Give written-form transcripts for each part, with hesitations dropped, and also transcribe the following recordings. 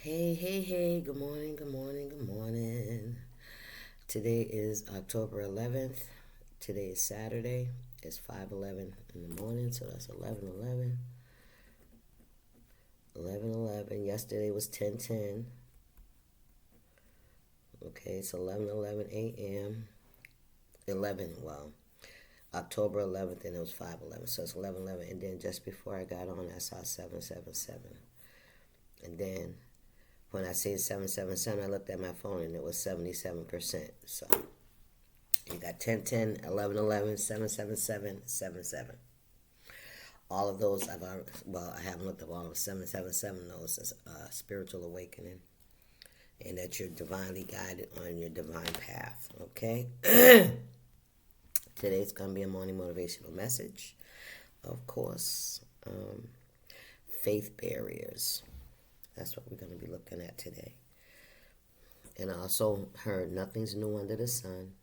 Hey, good morning. Today is October 11th. Today is Saturday. It's 5:11 in the morning, so that's 11:11. 11:11. Yesterday was 10:10. Okay, it's 11:11 a.m. October 11th, and it was 5:11, so it's 11:11. And then just before I got on, I saw 777. And then when I said 777, I looked at my phone and it was 77%. So you got 1010, 1111, 777, 77. All of those I haven't looked up all of them. 777, those is spiritual awakening. And that you're divinely guided on your divine path. Okay? Today's going to be a morning motivational message. Of course, faith barriers. That's what we're going to be looking at today. And I also heard nothing's new under the sun.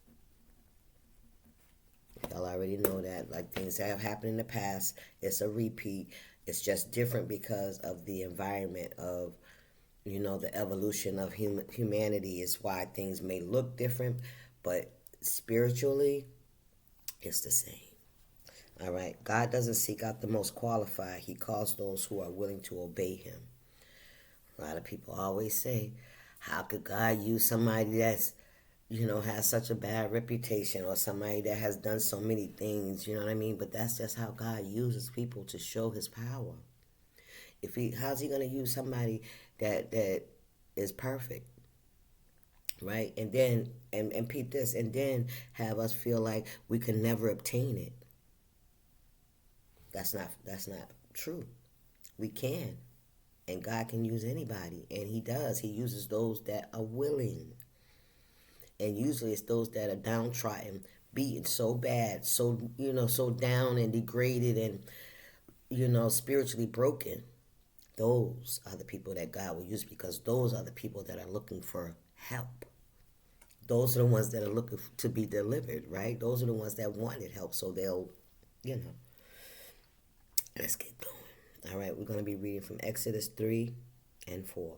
Y'all already know that. Like things that have happened in the past, it's a repeat. It's just different because of the environment of, the evolution of humanity is why things may look different. But spiritually, it's the same. All right. God doesn't seek out the most qualified. He calls those who are willing to obey him. A lot of people always say, how could God use somebody that's, has such a bad reputation, or somebody that has done so many things, you know what I mean? But that's just how God uses people to show his power. How's he going to use somebody that is perfect, right? And then, and peep this, and then have us feel like we can never obtain it. That's not true. We can. And God can use anybody, and he does. He uses those that are willing. And usually it's those that are downtrodden, beaten so bad, so down and degraded and, spiritually broken. Those are the people that God will use, because those are the people that are looking for help. Those are the ones that are looking to be delivered, right? Those are the ones that wanted help, so they'll, let's get going. All right, we're going to be reading from Exodus 3 and 4.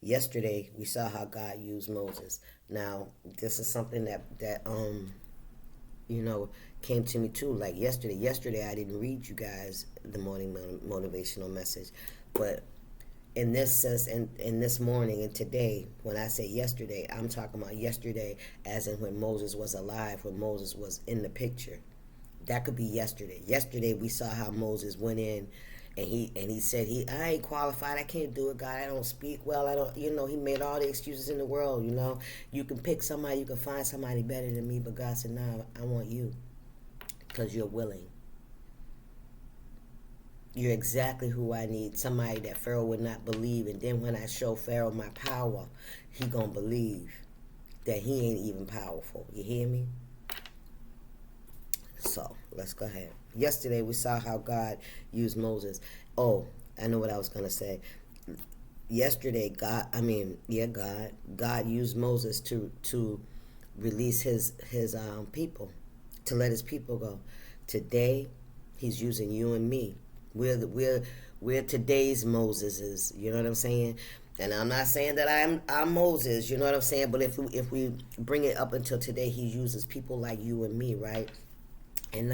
Yesterday, we saw how God used Moses. Now, this is something that came to me too. Like yesterday. Yesterday, I didn't read you guys the morning motivational message. But in this sense, in this morning and today, when I say yesterday, I'm talking about yesterday as in when Moses was alive, when Moses was in the picture. That could be yesterday. Yesterday, we saw how Moses went in and he said, I ain't qualified. I can't do it, God. I don't speak well. I don't, he made all the excuses in the world, You can pick somebody, you can find somebody better than me. But God said, no, I want you, because you're willing. You're exactly who I need. Somebody that Pharaoh would not believe. And then when I show Pharaoh my power, he gonna believe that he ain't even powerful. You hear me? So let's go ahead. Yesterday we saw how God used Moses. Oh, I know what I was gonna say. Yesterday, God used Moses to release his people, to let his people go. Today, he's using you and me. We're today's Moseses. You know what I'm saying? And I'm not saying that I'm Moses. You know what I'm saying? But if we bring it up until today, he uses people like you and me, right? And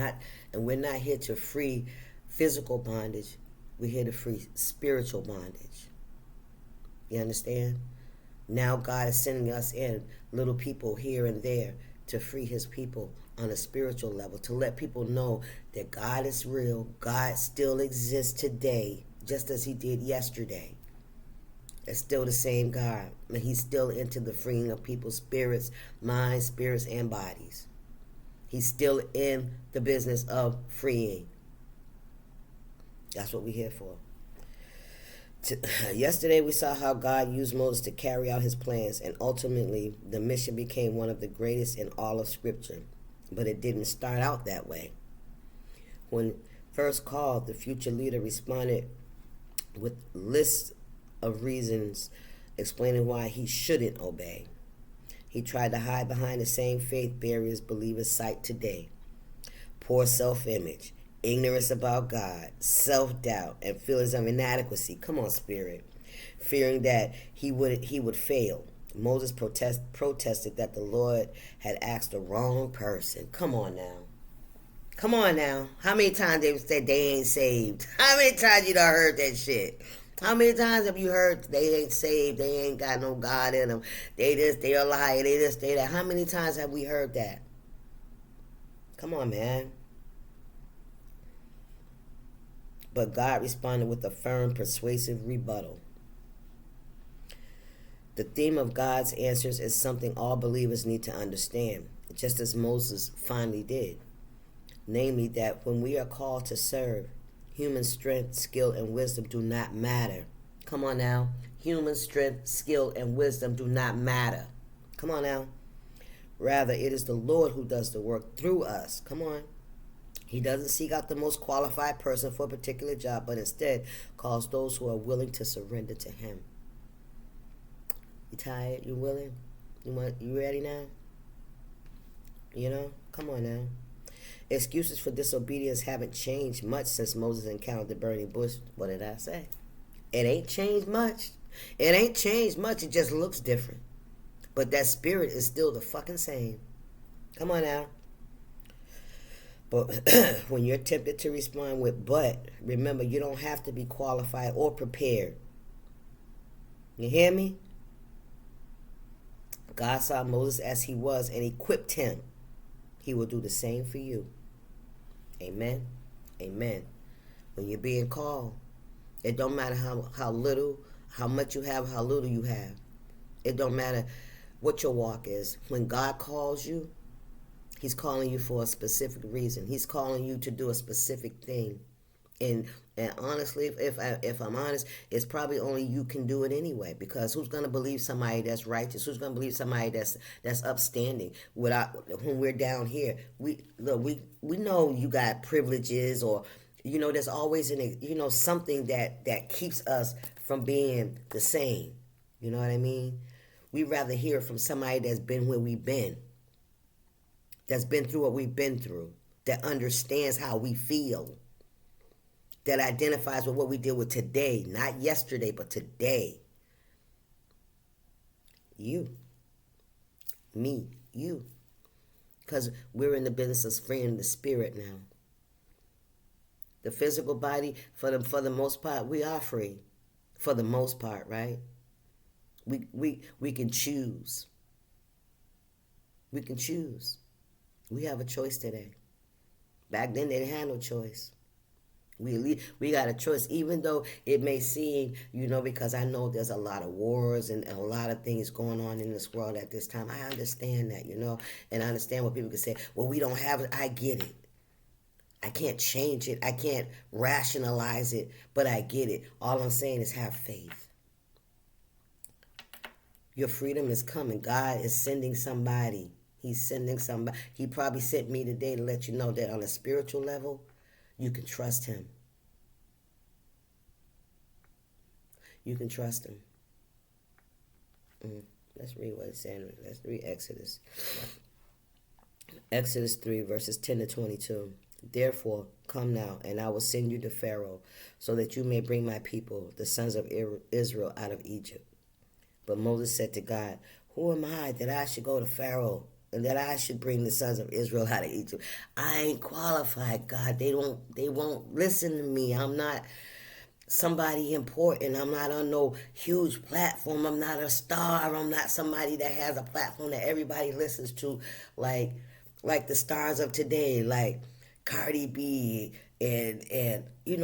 we're not here to free physical bondage. We're here to free spiritual bondage. You understand? Now God is sending us in little people here and there to free his people on a spiritual level, to let people know that God is real. God still exists today, just as he did yesterday. It's still the same God. And he's still into the freeing of people's spirits, minds, spirits, and bodies. He's still in the business of freeing. That's what we're here for. Yesterday we saw how God used Moses to carry out his plans, and ultimately the mission became one of the greatest in all of Scripture. But it didn't start out that way. When first called, the future leader responded with lists of reasons explaining why he shouldn't obey. He tried to hide behind the same faith barriers believers cite today. Poor self-image, ignorance about God, self-doubt, and feelings of inadequacy. Come on, Spirit. fearing that he would fail. Moses protested that the Lord had asked the wrong person. Come on now. Come on now. How many times they said they ain't saved? How many times you done heard that shit? How many times have you heard they ain't saved? They ain't got no God in them. They this, they a liar. They this, they that. How many times have we heard that? Come on, man. But God responded with a firm, persuasive rebuttal. The theme of God's answers is something all believers need to understand, just as Moses finally did. Namely, that when we are called to serve, human strength, skill, and wisdom do not matter. Come on now. Human strength, skill, and wisdom do not matter. Come on now. Rather, it is the Lord who does the work through us. Come on. He doesn't seek out the most qualified person for a particular job, but instead calls those who are willing to surrender to Him. You tired? You willing? You ready now? You know? Come on now. Excuses for disobedience haven't changed much since Moses encountered the burning bush. What did I say? It ain't changed much. It ain't changed much. It just looks different. But that spirit is still the fucking same. Come on now. But when you're tempted to respond with but, remember you don't have to be qualified or prepared. You hear me? God saw Moses as he was and equipped him. He will do the same for you. Amen. Amen. When you're being called, it don't matter how little, how much you have, how little you have. It don't matter what your walk is. When God calls you, He's calling you for a specific reason. He's calling you to do a specific thing. And honestly, if I'm honest, it's probably only you can do it anyway. Because who's going to believe somebody that's righteous? Who's going to believe somebody that's upstanding? When we're down here, we know you got privileges, or there's always something that keeps us from being the same. You know what I mean? We'd rather hear from somebody that's been where we've been, that's been through what we've been through, that understands how we feel, that identifies with what we deal with today, not yesterday, but today. You, me, you. Because we're in the business of freeing the spirit now. The physical body, for the most part, we are free. For the most part, right? We can choose. We can choose. We have a choice today. Back then, they didn't have no choice. We got a choice, even though it may seem, because I know there's a lot of wars and a lot of things going on in this world at this time. I understand that, and I understand what people can say. Well, we don't have it. I get it. I can't change it. I can't rationalize it, but I get it. All I'm saying is have faith. Your freedom is coming. God is sending somebody. He's sending somebody. He probably sent me today to let you know that on a spiritual level, you can trust Him. You can trust Him. Let's read what it's saying. Let's read Exodus. Exodus 3, verses 10 to 22. Therefore, come now, and I will send you to Pharaoh, so that you may bring my people, the sons of Israel, out of Egypt. But Moses said to God, who am I that I should go to Pharaoh, and that I should bring the sons of Israel out of Egypt? I ain't qualified, God. They won't listen to me. I'm not somebody important. I'm not on no huge platform. I'm not a star. I'm not somebody that has a platform that everybody listens to, like the stars of today, like Cardi B and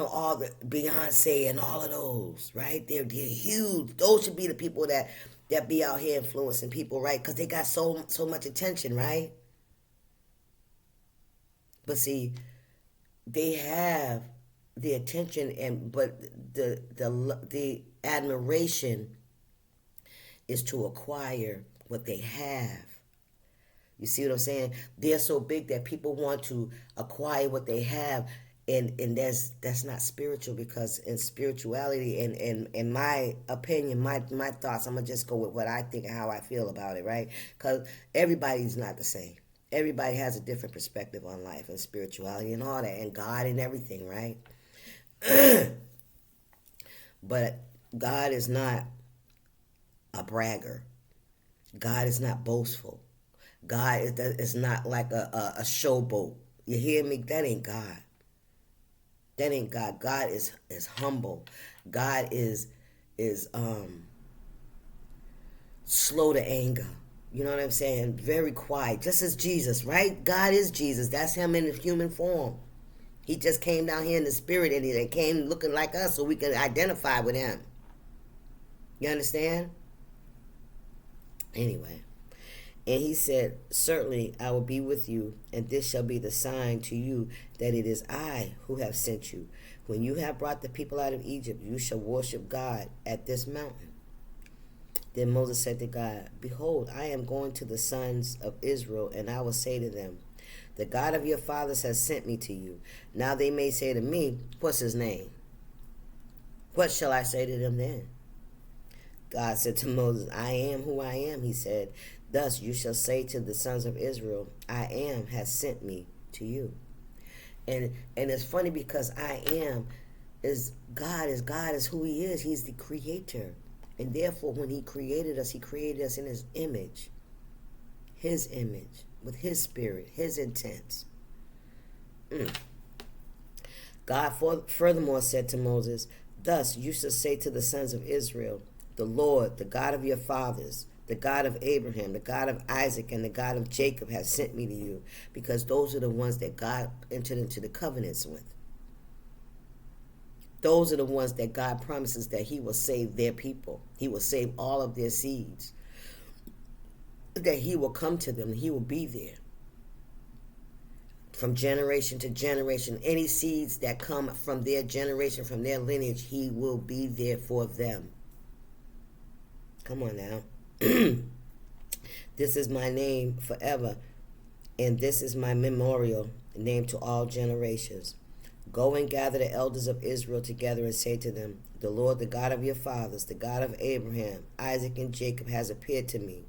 all the Beyonce and all of those, right? They're huge. Those should be the people that be out here influencing people, right? Because they got so much attention, right? But see, they have the attention, but the admiration is to acquire what they have. You see what I'm saying? They're so big that people want to acquire what they have, and that's not spiritual, because in spirituality, and in my opinion, my thoughts, I'm gonna just go with what I think and how I feel about it, right? Because everybody's not the same. Everybody has a different perspective on life and spirituality and all that, and God and everything, right? But God is not a bragger. God is not boastful. God is not like a showboat. You hear me? That ain't God. That ain't God. God is humble. God is slow to anger. You know what I'm saying? Very quiet. Just as Jesus, right? God is Jesus. That's him in human form. He just came down here in the spirit and he came looking like us so we can identify with him. You understand? Anyway. And he said, certainly I will be with you, and this shall be the sign to you that it is I who have sent you. When you have brought the people out of Egypt, you shall worship God at this mountain. Then Moses said to God, behold, I am going to the sons of Israel, and I will say to them, the God of your fathers has sent me to you. Now they may say to me, what's his name? What shall I say to them then? God said to Moses, I am who I am, he said. Thus you shall say to the sons of Israel, I am has sent me to you. And it's funny because I am is God is who he is. He's the creator. And therefore when he created us in his image. His image, with his spirit, his intents. God furthermore said to Moses, thus you shall say to the sons of Israel, the Lord, the God of your fathers, the God of Abraham, the God of Isaac, and the God of Jacob has sent me to you, because those are the ones that God entered into the covenants with. Those are the ones that God promises that he will save their people. He will save all of their seeds. That he will come to them. He will be there. From generation to generation, any seeds that come from their generation, from their lineage, he will be there for them. Come on now. This is my name forever, and this is my memorial name to all generations. Go and gather the elders of Israel together and say to them, the Lord, the God of your fathers, the God of Abraham, Isaac, and Jacob has appeared to me,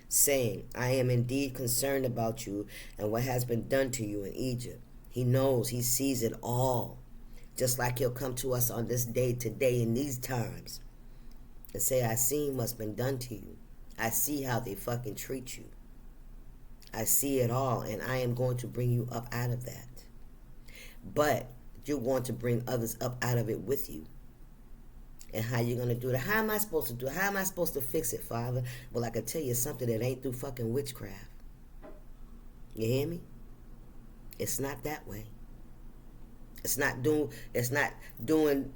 saying, I am indeed concerned about you and what has been done to you in Egypt. He knows, he sees it all, just like he'll come to us on this day, today, in these times, and say, I seen what's been done to you. I see how they fucking treat you. I see it all, and I am going to bring you up out of that. But you're going to bring others up out of it with you. And how you going to do it? How am I supposed to do it? How am I supposed to fix it, Father? Well, I can tell you something that ain't through fucking witchcraft. You hear me? It's not that way. It's not doing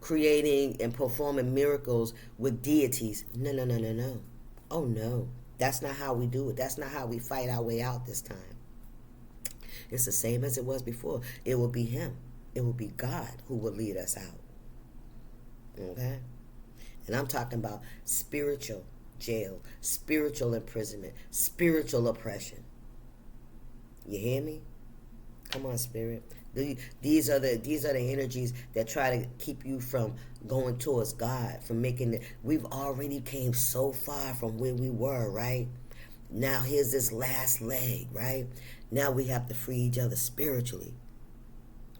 creating and performing miracles with deities. No. Oh no. That's not how we do it. That's not how we fight our way out this time. It's the same as it was before. It will be him. It will be God who will lead us out. Okay? And I'm talking about spiritual jail, spiritual imprisonment, spiritual oppression. You hear me? Come on, spirit. These are the energies that try to keep you from going towards God, from making it. We've already came so far from where we were, right? Now here's this last leg, right? Now we have to free each other spiritually.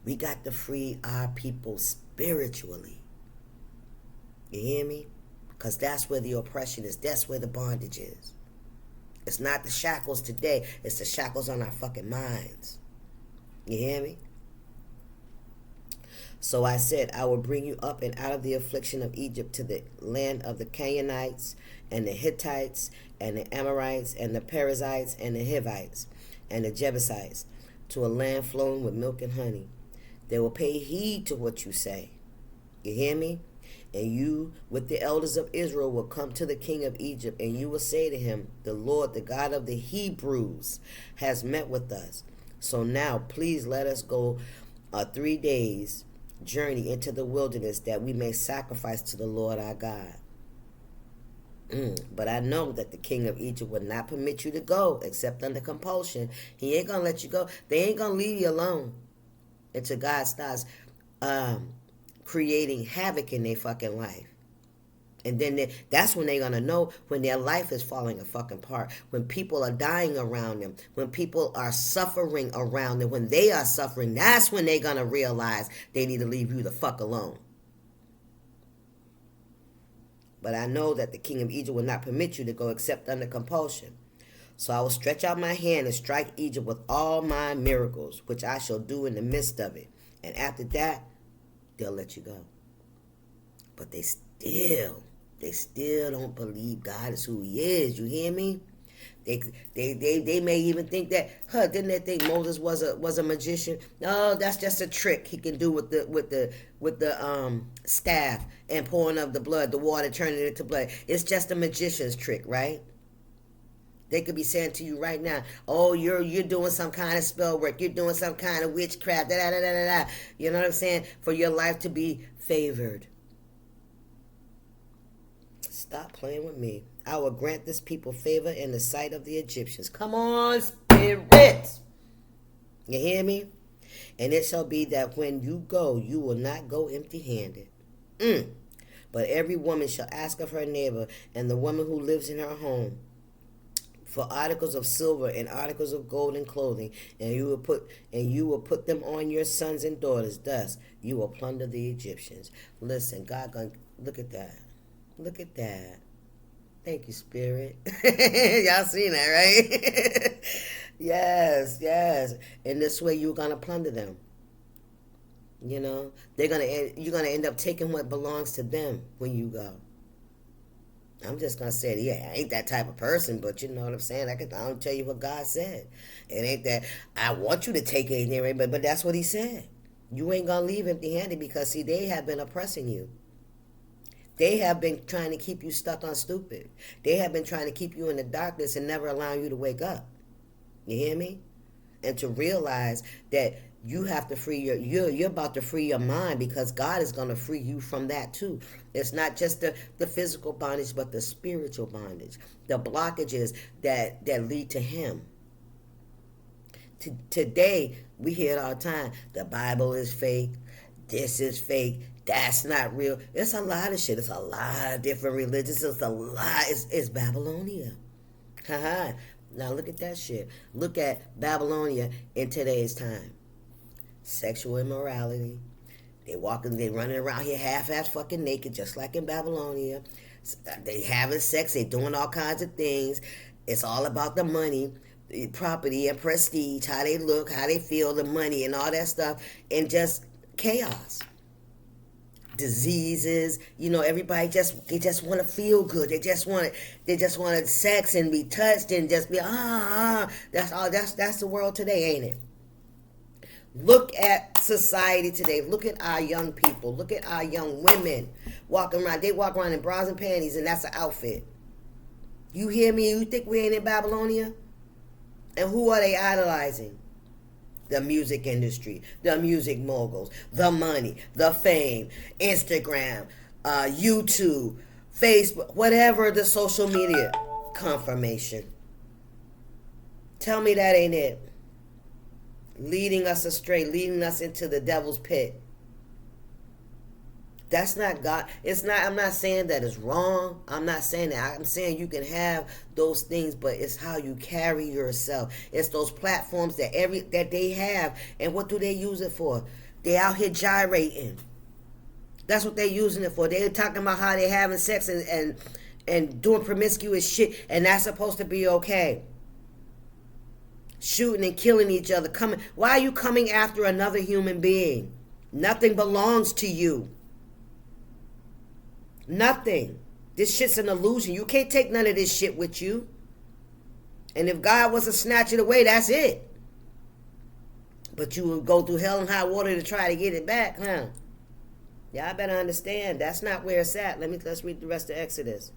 We got to free our people spiritually. You hear me? Because that's where the oppression is. That's where the bondage is. It's not the shackles today. It's the shackles on our fucking minds. You hear me? So I said, I will bring you up and out of the affliction of Egypt to the land of the Canaanites and the Hittites and the Amorites and the Perizzites and the Hivites and the Jebusites, to a land flowing with milk and honey. They will pay heed to what you say. You hear me? And you with the elders of Israel will come to the king of Egypt, and you will say to him, the Lord, the God of the Hebrews, has met with us. So now please let us go 3 days journey into the wilderness, that we may sacrifice to the Lord our God. But I know that the king of Egypt will not permit you to go except under compulsion. He ain't gonna let you go. They ain't gonna leave you alone until God starts creating havoc in their fucking life. And then that's when they're going to know when their life is falling a fucking apart. When people are dying around them. When people are suffering around them. When they are suffering, that's when they're going to realize they need to leave you the fuck alone. But I know that the king of Egypt will not permit you to go except under compulsion. So I will stretch out my hand and strike Egypt with all my miracles, which I shall do in the midst of it. And after that, they'll let you go. But they still don't believe God is who he is. You hear me? They may even think that, didn't they think Moses was a magician? No, that's just a trick he can do with the staff and pouring of the blood, the water turning it into blood. It's just a magician's trick, right? They could be saying to you right now, oh, you're doing some kind of spell work, you're doing some kind of witchcraft, da da da da da. You know what I'm saying? For your life to be favored. Stop playing with me. I will grant this people favor in the sight of the Egyptians. Come on, spirit. You hear me? And it shall be that when you go, you will not go empty-handed. But every woman shall ask of her neighbor and the woman who lives in her home for articles of silver and articles of gold and clothing, and you will put them on your sons and daughters. Thus you will plunder the Egyptians. Listen, God gonna look at that. Look at that. Thank you, Spirit. Y'all seen that, right? Yes. In this way, you're gonna plunder them. You know, you're gonna end up taking what belongs to them when you go. I'm just gonna say, I ain't that type of person, but you know what I'm saying. I'll tell you what God said. It ain't that I want you to take anything, but that's what He said. You ain't gonna leave empty-handed because see, they have been oppressing you. They have been trying to keep you stuck on stupid. They have been trying to keep you in the darkness and never allowing you to wake up. You hear me? And to realize that you have to free you're about to free your mind because God is going to free you from that too. It's not just the physical bondage, but the spiritual bondage, the blockages that lead to Him. Today, we hear it all the time. The Bible is fake. This is fake. That's not real. It's a lot of shit. It's a lot of different religions. It's a lot. It's Babylonia. Now look at that shit. Look at Babylonia in today's time. Sexual immorality. They running around here half-ass fucking naked, just like in Babylonia. They having sex. They doing all kinds of things. It's all about the money, the property, and prestige. How they look, how they feel, the money, and all that stuff, and just chaos. Diseases, everybody they just want to feel good. They just want sex and be touched and just be That's all. That's the world today, ain't it? Look at society today. Look at our young people. Look at our young women walking around. They walk around in bras and panties, and that's an outfit. You hear me? You think we ain't in Babylonia? And who are they idolizing? The music industry, the music moguls, the money, the fame, Instagram, YouTube, Facebook, whatever the social media confirmation. Tell me that ain't it. Leading us astray, leading us into the devil's pit. That's not God. I'm not saying that it's wrong. I'm not saying that. I'm saying you can have those things, but it's how you carry yourself. It's those platforms that they have. And what do they use it for? They out here gyrating. That's what they're using it for. They're talking about how they're having sex and doing promiscuous shit, and that's supposed to be okay. Shooting and killing each other. Why are you coming after another human being? Nothing belongs to you. Nothing. This shit's an illusion. You can't take none of this shit with you. And if God was to snatch it away, that's it. But you will go through hell and high water to try to get it back, huh? Y'all better understand. That's not where it's at. Let's read the rest of Exodus.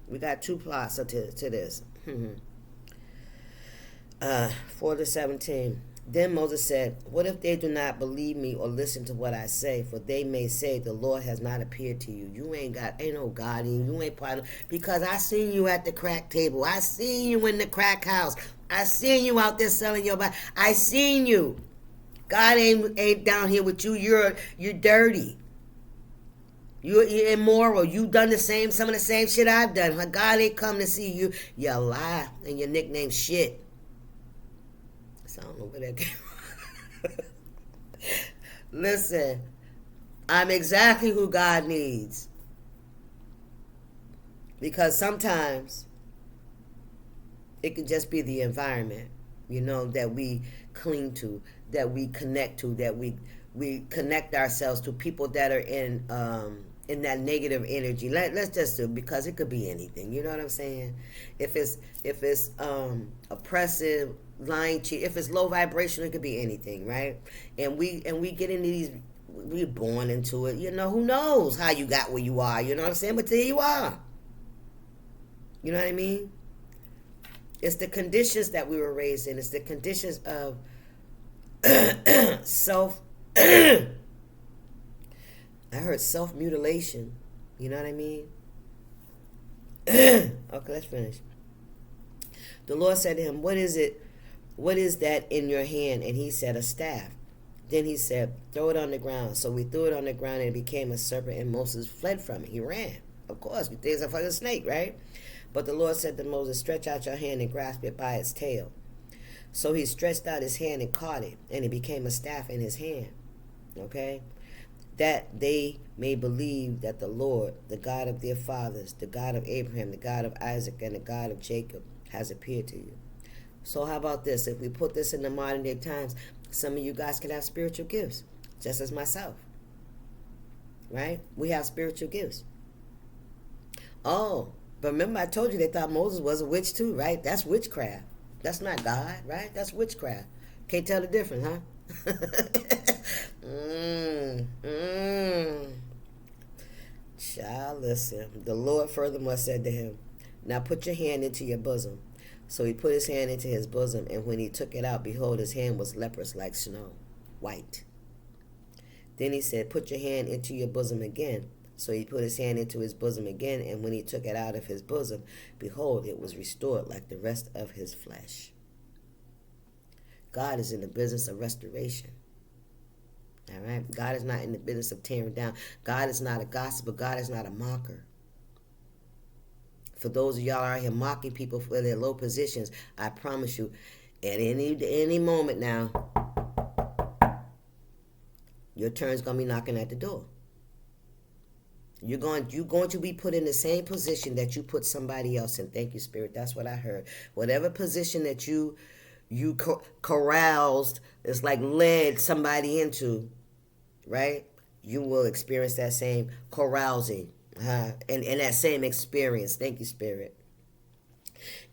We got two plots to this. 4-17. Then Moses said, what if they do not believe me or listen to what I say? For they may say, the Lord has not appeared to you. You ain't no God in you. You ain't part of, because I seen you at the crack table. I seen you in the crack house. I seen you out there selling your body. I seen you. God ain't down here with you. You're dirty. You're immoral. You done some of the same shit I've done. God ain't come to see you. You lie, and your nickname shit. I don't know where that came from. Listen, I'm exactly who God needs. Because sometimes it could just be the environment, that we cling to, that we connect to, that we connect ourselves to people that are in that negative energy. Let's just do, because it could be anything. You know what I'm saying? If it's oppressive, lying, cheat, if it's low vibration, it could be anything, right? And we get into these. We're born into it. Who knows how you got where you are? You know what I'm saying? But there you are. You know what I mean? It's the conditions that we were raised in. It's the conditions of self. I heard self-mutilation. You know what I mean? Okay, let's finish. The Lord said to him, "What is it? What is that in your hand?" And he said, "A staff." Then he said, "Throw it on the ground." So we threw it on the ground, and it became a serpent, and Moses fled from it. He ran. Of course, there's a fucking snake, right? But the Lord said to Moses, "Stretch out your hand and grasp it by its tail." So he stretched out his hand and caught it, and it became a staff in his hand. Okay? That they may believe that the Lord, the God of their fathers, the God of Abraham, the God of Isaac, and the God of Jacob, has appeared to you. So how about this? If we put this in the modern day times, some of you guys can have spiritual gifts, just as myself. Right? We have spiritual gifts. Oh, but remember I told you they thought Moses was a witch too, right? That's witchcraft. That's not God, right? That's witchcraft. Can't tell the difference, huh? Child, listen. The Lord furthermore said to him, "Now put your hand into your bosom." So he put his hand into his bosom, and when he took it out, behold, his hand was leprous like snow, white. Then he said, "Put your hand into your bosom again." So he put his hand into his bosom again, and when he took it out of his bosom, behold, it was restored like the rest of his flesh. God is in the business of restoration. All right? God is not in the business of tearing down. God is not a gossiper. God is not a mocker. For those of y'all out here mocking people for their low positions, I promise you, at any moment now, your turn's going to be knocking at the door. You're going to be put in the same position that you put somebody else in. Thank you, Spirit. That's what I heard. Whatever position that you caroused, it's like led somebody into, right? You will experience that same carousing, and that same experience. Thank you, Spirit.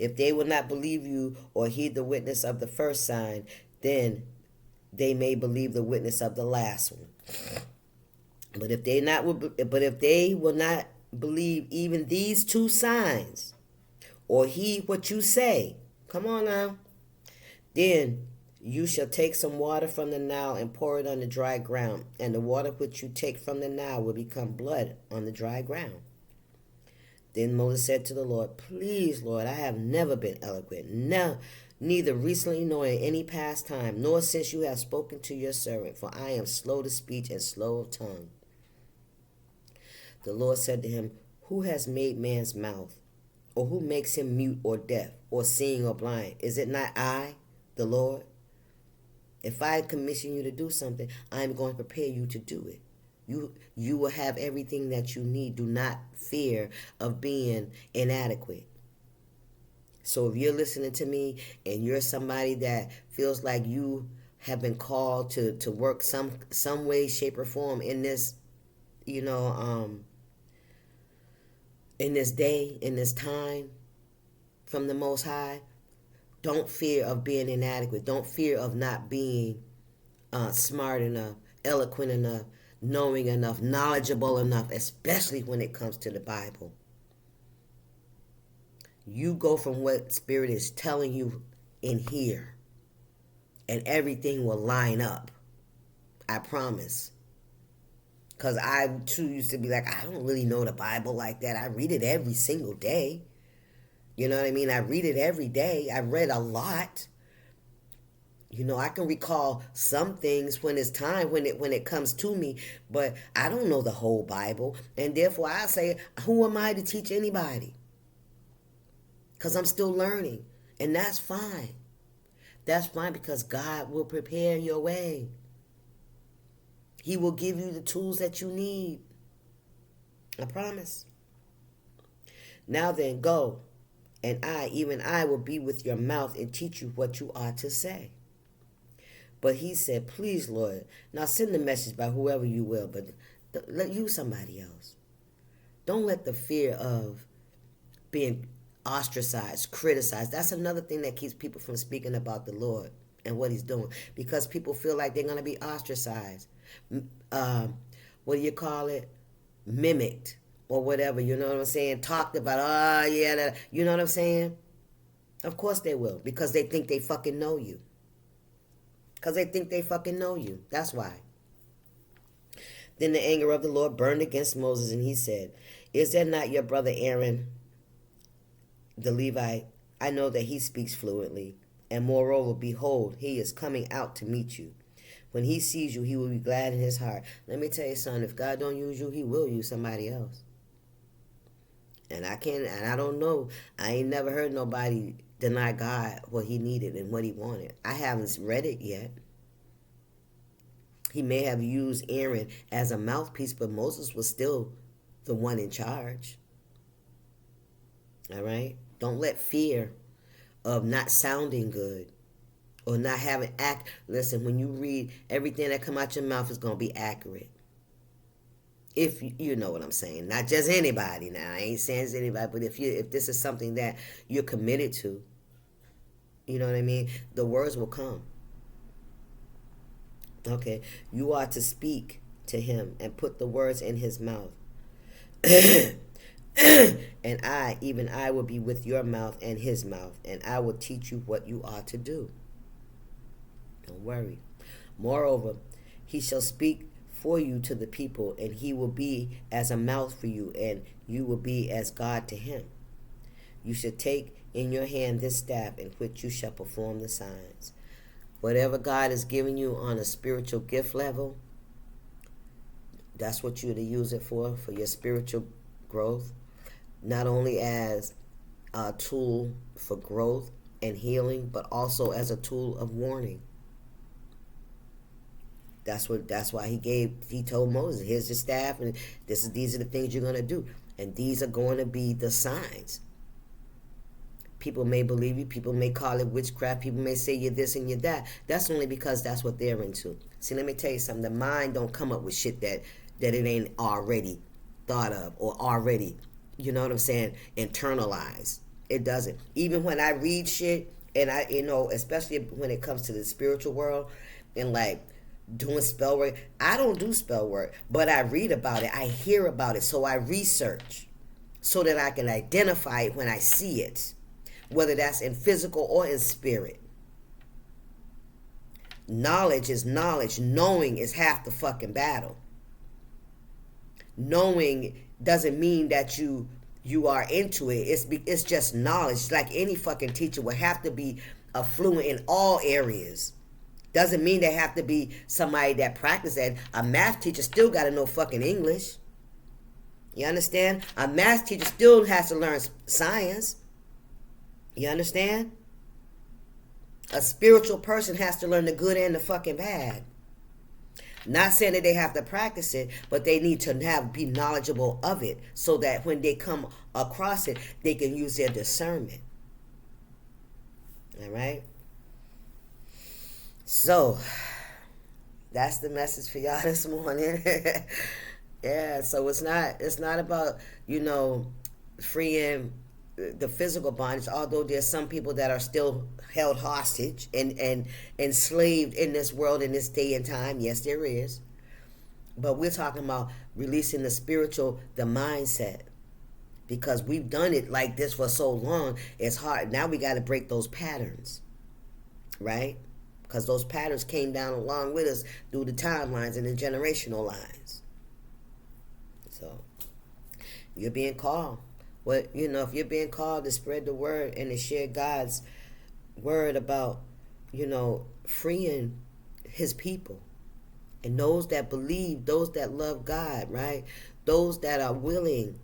If they will not believe you or heed the witness of the first sign, then they may believe the witness of the last one. But if they will not believe even these two signs, or heed what you say, come on now, then you shall take some water from the Nile and pour it on the dry ground, and the water which you take from the Nile will become blood on the dry ground. Then Moses said to the Lord, "Please, Lord, I have never been eloquent, neither recently nor in any past time, nor since you have spoken to your servant, for I am slow to speech and slow of tongue." The Lord said to him, "Who has made man's mouth? Or who makes him mute or deaf, or seeing or blind? Is it not I, the Lord? If I commission you to do something, I am going to prepare you to do it. You will have everything that you need. Do not fear of being inadequate." So if you're listening to me and you're somebody that feels like you have been called to work some way, shape, or form in this, in this day, in this time from the Most High, don't fear of being inadequate. Don't fear of not being smart enough, eloquent enough, knowing enough, knowledgeable enough, especially when it comes to the Bible. You go from what Spirit is telling you in here, and everything will line up. I promise. Because I, too, used to be like, I don't really know the Bible like that. I read it every single day. You know what I mean? I read it every day. I read a lot. I can recall some things when it's time, when it comes to me, but I don't know the whole Bible. And therefore, I say, who am I to teach anybody? Because I'm still learning. And that's fine. That's fine, because God will prepare your way. He will give you the tools that you need. I promise. Now then, go, and I, even I, will be with your mouth and teach you what you ought to say. But he said, please, Lord, now send the message by whoever you will, but let use somebody else. Don't let the fear of being ostracized, criticized. That's another thing that keeps people from speaking about the Lord and what he's doing, because people feel like they're going to be ostracized. What do you call it? Mimicked or whatever, you know what I'm saying? Talked about, oh, yeah, you know what I'm saying? Of course they will, because they think they fucking know you. Because they think they fucking know you. That's why. Then the anger of the Lord burned against Moses, and he said, is there not your brother Aaron, the Levite? I know that he speaks fluently. And moreover, behold, he is coming out to meet you. When he sees you, he will be glad in his heart. Let me tell you, son, if God don't use you, he will use somebody else. And I don't know. I ain't never heard nobody deny God what he needed and what he wanted. I haven't read it yet. He may have used Aaron as a mouthpiece, but Moses was still the one in charge. All right? Don't let fear of not sounding good or not having listen, when you read, everything that come out your mouth is going to be accurate. If you know what I'm saying. Not just anybody now. I ain't saying it's anybody, but if this is something that you're committed to, you know what I mean? The words will come. Okay. You are to speak to him and put the words in his mouth. And I, even I, will be with your mouth and his mouth, and I will teach you what you ought to do. Don't worry. Moreover, he shall speak for you to the people, and he will be as a mouth for you, and you will be as God to him. You should take in your hand this staff in which you shall perform the signs. Whatever God is giving you on a spiritual gift level, that's what you're to use it for your spiritual growth. Not only as a tool for growth and healing, but also as a tool of warning. That's why he told Moses, here's the staff, and these are the things you're going to do. And these are going to be the signs. People may believe you. People may call it witchcraft. People may say you're this and you're that. That's only because that's what they're into. See, let me tell you something. The mind don't come up with shit that it ain't already thought of or already, you know what I'm saying, internalized. It doesn't. Even when I read shit, and I, especially when it comes to the spiritual world and like doing spell work, I don't do spell work, but I read about it. I hear about it. So I research so that I can identify it when I see it, whether that's in physical or in spirit. Knowledge is knowledge. Knowing is half the fucking battle. Knowing doesn't mean that you are into it. It's just knowledge. Like any fucking teacher would have to be fluent in all areas. Doesn't mean they have to be somebody that practices that. A math teacher still got to know fucking English. You understand? A math teacher still has to learn science. You understand? A spiritual person has to learn the good and the fucking bad. Not saying that they have to practice it, but they need to be knowledgeable of it so that when they come across it, they can use their discernment. All right? So, that's the message for y'all this morning. Yeah, so it's not about, freeing the physical bondage, although there's some people that are still held hostage and enslaved in this world in this day and time. Yes, there is. But we're talking about releasing the mindset. Because we've done it like this for so long, it's hard. Now we got to break those patterns, right? Because those patterns came down along with us through the timelines and the generational lines. So, you're being called. If you're being called to spread the word and to share God's word about, freeing his people. And those that believe, those that love God, right? Those that are willing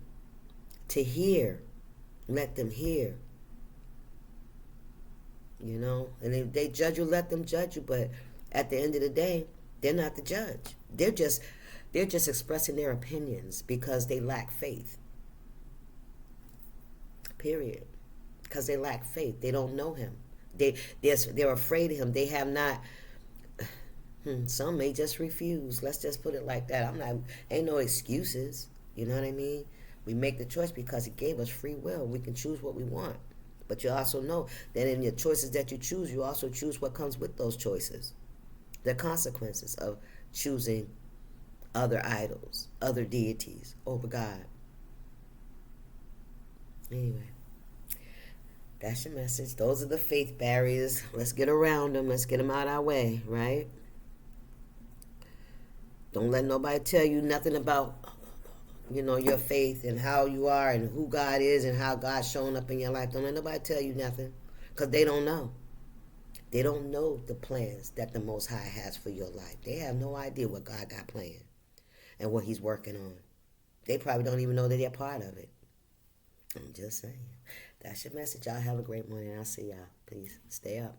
to hear, let them hear. And if they judge you, let them judge you. But at the end of the day, they're not the judge. They're just expressing their opinions because they lack faith. period. Because they lack faith. They don't know him. They're afraid of him. They have not. Some may just refuse. Let's just put it like that. Ain't no excuses. You know what I mean? We make the choice because he gave us free will. We can choose what we want. But you also know that in your choices that you choose, you also choose what comes with those choices. The consequences of choosing other idols, other deities over God. Anyway, that's your message. Those are the faith barriers. Let's get around them. Let's get them out of our way, right? Don't let nobody tell you nothing about, your faith and how you are and who God is and how God's showing up in your life. Don't let nobody tell you nothing because they don't know. They don't know the plans that the Most High has for your life. They have no idea what God got planned and what he's working on. They probably don't even know that they're part of it. I'm just saying. That's your message. Y'all have a great morning. I'll see y'all. Peace. Stay up.